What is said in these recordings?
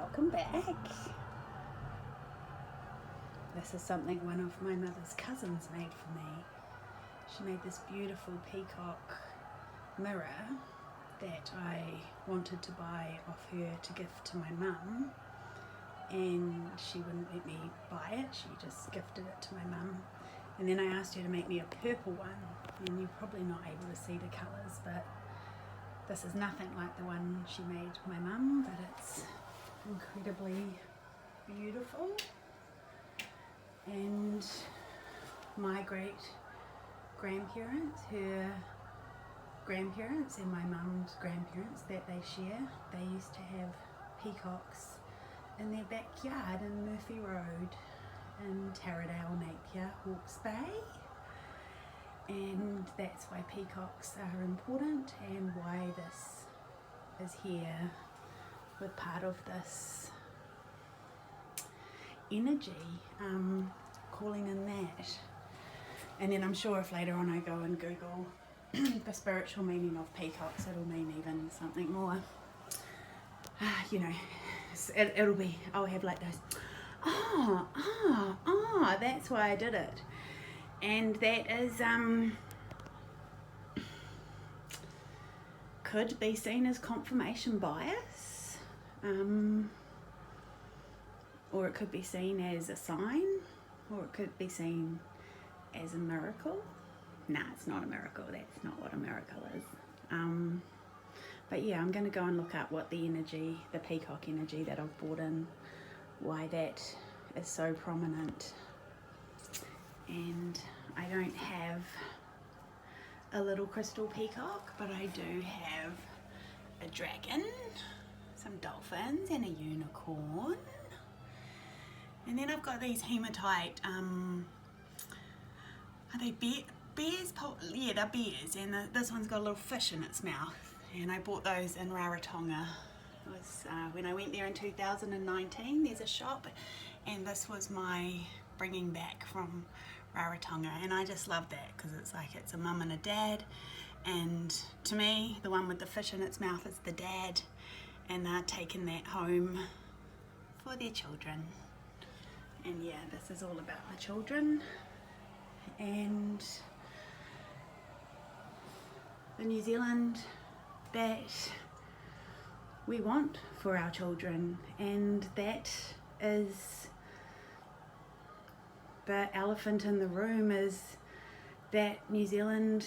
Welcome back. This is something one of my mother's cousins made for me. She made this beautiful peacock mirror that I wanted to buy off her to gift to my mum, and she wouldn't let me buy it. She just gifted it to my mum, and then I asked her to make me a purple one, and you're probably not able to see the colours, but this is nothing like the one she made my mum, but it's incredibly beautiful. And my great grandparents, her grandparents and my mum's grandparents that they share, they used to have peacocks in their backyard in Murphy Road in Taradale, Napier, Hawke's Bay. And that's why peacocks are important and why this is here with part of this energy, calling in that. And then I'm sure if later on I go and Google the spiritual meaning of peacocks, it'll mean even something more, it'll be, I'll have like those, that's why I did it. And that is, could be seen as confirmation bias, or it could be seen as a sign, or it could be seen as a miracle. Nah, it's not a miracle. That's not what a miracle is. But yeah, I'm going to go and look up what the energy, the peacock energy that I've brought in, why that is so prominent. And I don't have a little crystal peacock, but I do have a dragon, some dolphins, and a unicorn. And then I've got these hematite, are they bears? Yeah, they're bears, and this one's got a little fish in its mouth. And I bought those in Rarotonga. It was when I went there in 2019. There's a shop, and this was my bringing back from Rarotonga, and I just love that because it's like it's a mum and a dad, and to me the one with the fish in its mouth is the dad, and they're taking that home for their children. And yeah, this is all about the children and the New Zealand that we want for our children, and that is the elephant in the room, is that New Zealand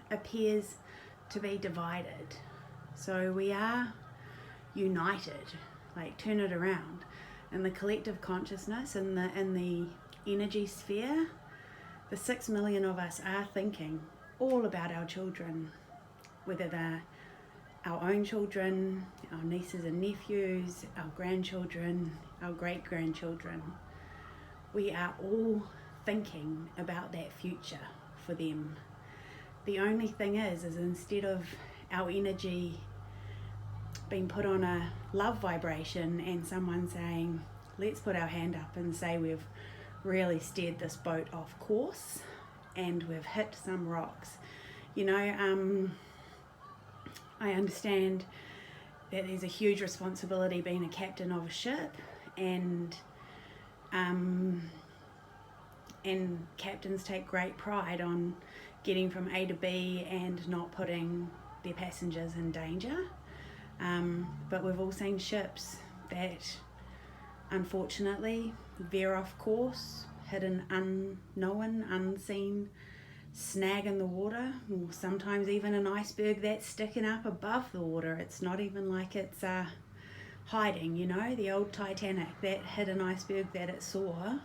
appears to be divided. So we are united, like turn it around. In the collective consciousness, in the energy sphere, the 6 million of us are thinking all about our children, whether they're our own children, our nieces and nephews, our grandchildren, our great-grandchildren. We are all thinking about that future for them. The only thing is instead of our energy being put on a love vibration and someone saying, let's put our hand up and say we've really steered this boat off course and we've hit some rocks. I understand that there's a huge responsibility being a captain of a ship, and captains take great pride on getting from A to B and not putting their passengers in danger. But we've all seen ships that unfortunately veer off course, hit an unknown, unseen snag in the water, or sometimes even an iceberg that's sticking up above the water. It's not even like it's hiding, the old Titanic that hit an iceberg that it saw.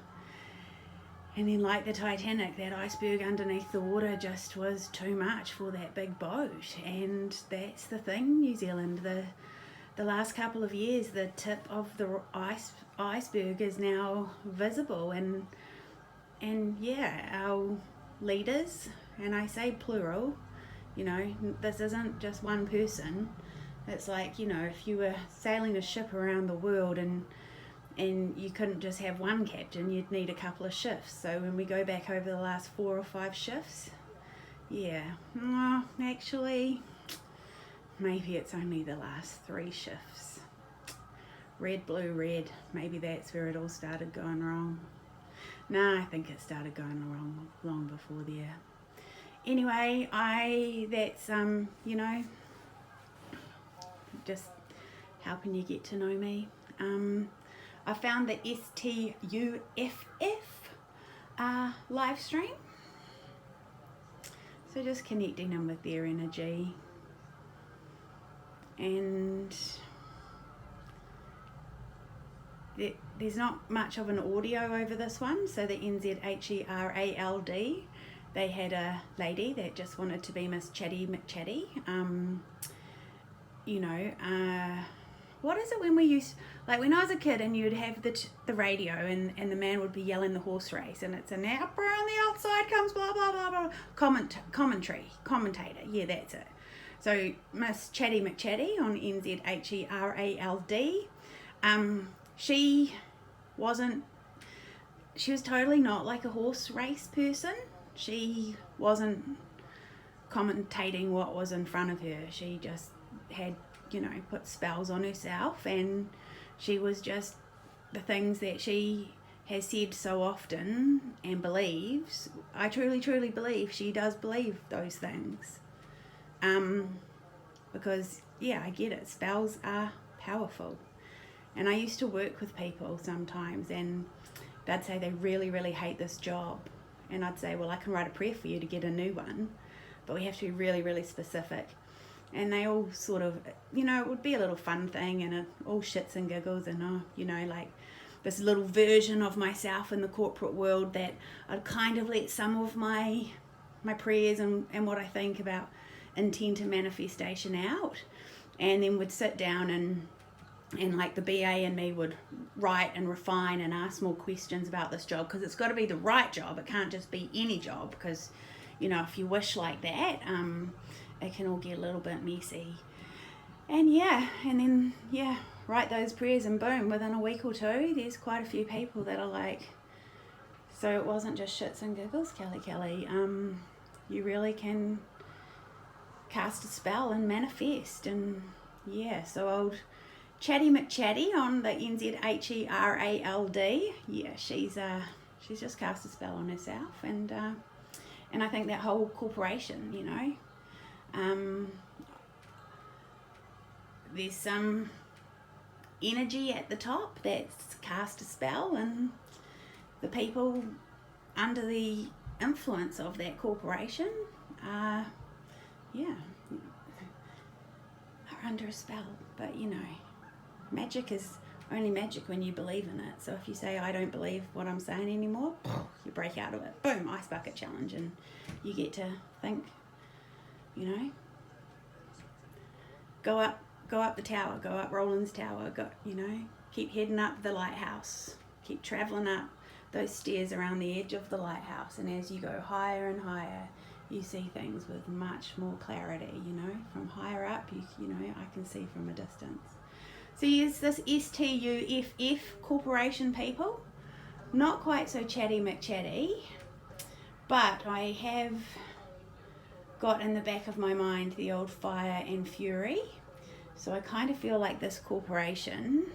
And then like the Titanic, that iceberg underneath the water just was too much for that big boat. And that's the thing, New Zealand. The last couple of years, the tip of the iceberg is now visible. And yeah, our leaders, and I say plural, this isn't just one person. It's like, if you were sailing a ship around the world and you couldn't just have one captain, you'd need a couple of shifts. So when we go back over the last 4 or 5 shifts, actually maybe it's only the last 3 shifts. red, blue, red. Maybe that's where it all started going wrong. Nah, I think it started going wrong long before there. Anyway, that's you know, just helping you get to know me. I found the STUFF live stream. So just connecting them with their energy. And there's not much of an audio over this one. So the NZHERALD, they had a lady that just wanted to be Miss Chatty McChatty. You know, what is it when we used, like when I was a kid and you'd have the radio and the man would be yelling the horse race and it's an upper on the outside comes blah blah blah blah commentator, yeah, that's it. So Miss Chatty McChatty on NZHERALD, she was totally not like a horse race person. She wasn't commentating what was in front of her. She just had, you know, put spells on herself, and she was just the things that she has said so often and believes. I truly, truly believe she does believe those things. Because, yeah, I get it. Spells are powerful. And I used to work with people sometimes, and they'd say they really, really hate this job. And I'd say, well, I can write a prayer for you to get a new one, but we have to be really, really specific. And they all sort of, you know, it would be a little fun thing, and all shits and giggles, and, you know, like this little version of myself in the corporate world that I'd kind of let some of my prayers and what I think about intent and manifestation out, and then would sit down and like the BA and me would write and refine and ask more questions about this job, because it's got to be the right job. It can't just be any job, because, you know, if you wish like that, it can all get a little bit messy. And then write those prayers, and boom, within a week or two, there's quite a few people that are like, so it wasn't just shits and giggles, Kelly. You really can cast a spell and manifest. And yeah, so old Chatty McChatty on the NZHERALD, yeah, she's just cast a spell on herself, and I think that whole corporation, you know, there's some energy at the top that's cast a spell, and the people under the influence of that corporation are under a spell. But, you know, magic is only magic when you believe in it. So if you say, I don't believe what I'm saying anymore, you break out of it. Boom, ice bucket challenge, and you get to think, you know, go up the tower, go up Roland's Tower, keep heading up the lighthouse, keep travelling up those stairs around the edge of the lighthouse, and as you go higher and higher, you see things with much more clarity, you know. From higher up, you know, I can see from a distance. So yes, this STUFF corporation people, not quite so Chatty McChatty, but I have got in the back of my mind the old fire and fury. So I kind of feel like this corporation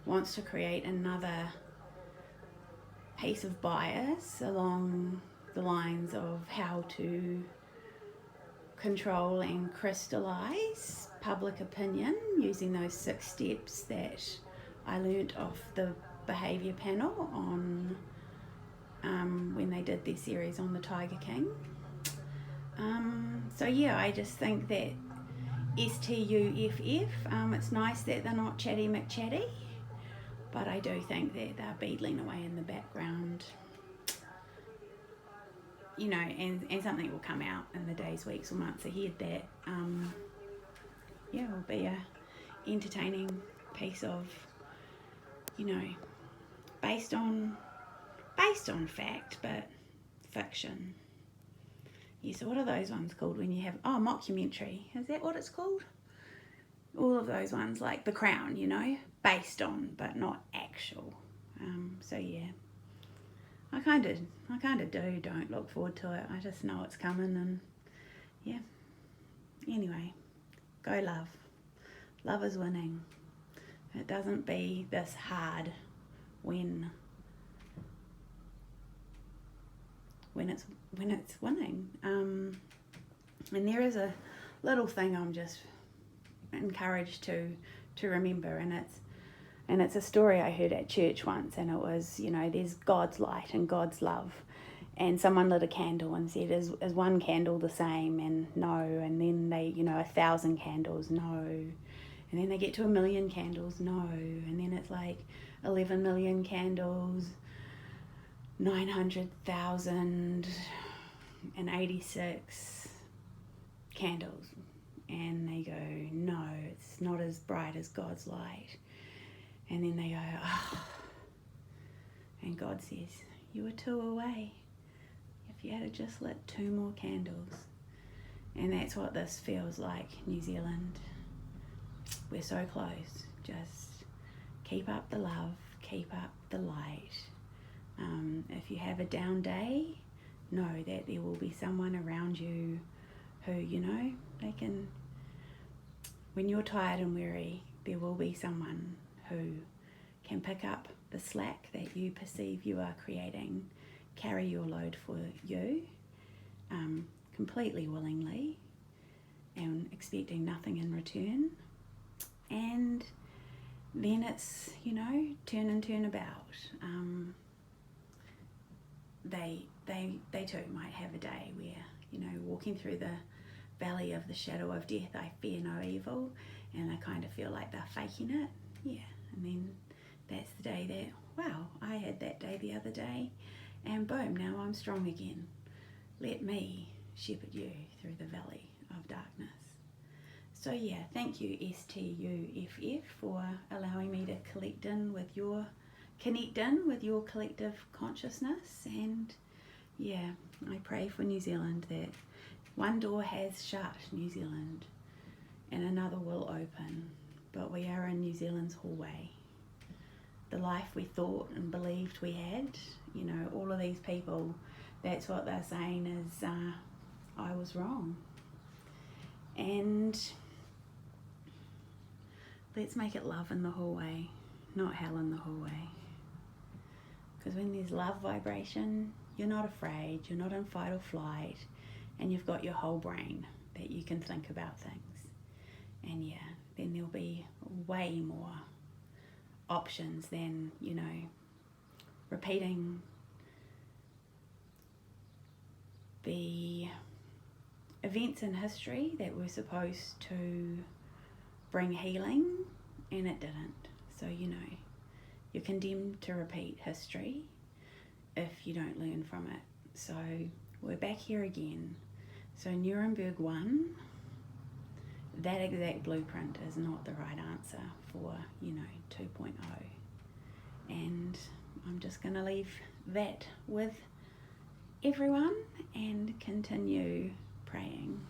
wants to create another piece of bias along the lines of how to control and crystallize public opinion using those 6 steps that I learnt off the behaviour panel on when they did their series on the Tiger King. So yeah, I just think that STUFF, it's nice that they're not Chatty McChatty, but I do think that they're beetling away in the background, you know, and something will come out in the days, weeks or months ahead that will be a entertaining piece of, you know, based on fact but fiction. Yeah, so what are those ones called when you have, mockumentary, is that what it's called? All of those ones, like The Crown, you know, based on but not actual. So yeah, I kind of don't look forward to it. I just know it's coming, and yeah. Anyway, go love. Love is winning. It doesn't be this hard when it's winning. And there is a little thing I'm just encouraged to remember, and it's a story I heard at church once, and it was, there's God's light and God's love. And someone lit a candle and said, is one candle the same? And no. And then they, 1,000 candles, no. And then they get to 1,000,000 candles, no. And then it's like 11 million candles, 900,086 candles. And they go, no, it's not as bright as God's light. And then they go, oh. And God says, you were 2 away. If you had just lit 2 more candles. And that's what this feels like, New Zealand. We're so close. Just keep up the love, keep up the light. If you have a down day, know that there will be someone around you who, they can, when you're tired and weary, there will be someone who can pick up the slack that you perceive you are creating, carry your load for you, completely willingly, and expecting nothing in return. And then it's, turn and turn about. They too might have a day where, walking through the valley of the shadow of death, I fear no evil, and I kind of feel like they're faking it. Yeah, and then that's the day that, wow, I had that day the other day, and boom, now I'm strong again. Let me shepherd you through the valley of darkness. So yeah, thank you STUFF for allowing me to connect in with your collective consciousness. And yeah, I pray for New Zealand that one door has shut, New Zealand, and another will open. But we are in New Zealand's hallway. The life we thought and believed we had, all of these people, that's what they're saying is, I was wrong. And let's make it love in the hallway, not hell in the hallway. Because when there's love vibration, you're not afraid, you're not in fight or flight, and you've got your whole brain that you can think about things. And yeah, then there'll be way more options than, repeating the events in history that were supposed to bring healing, and it didn't. So, you're condemned to repeat history if you don't learn from it. So we're back here again. So Nuremberg 1, that exact blueprint is not the right answer for, 2.0. And I'm just going to leave that with everyone and continue praying.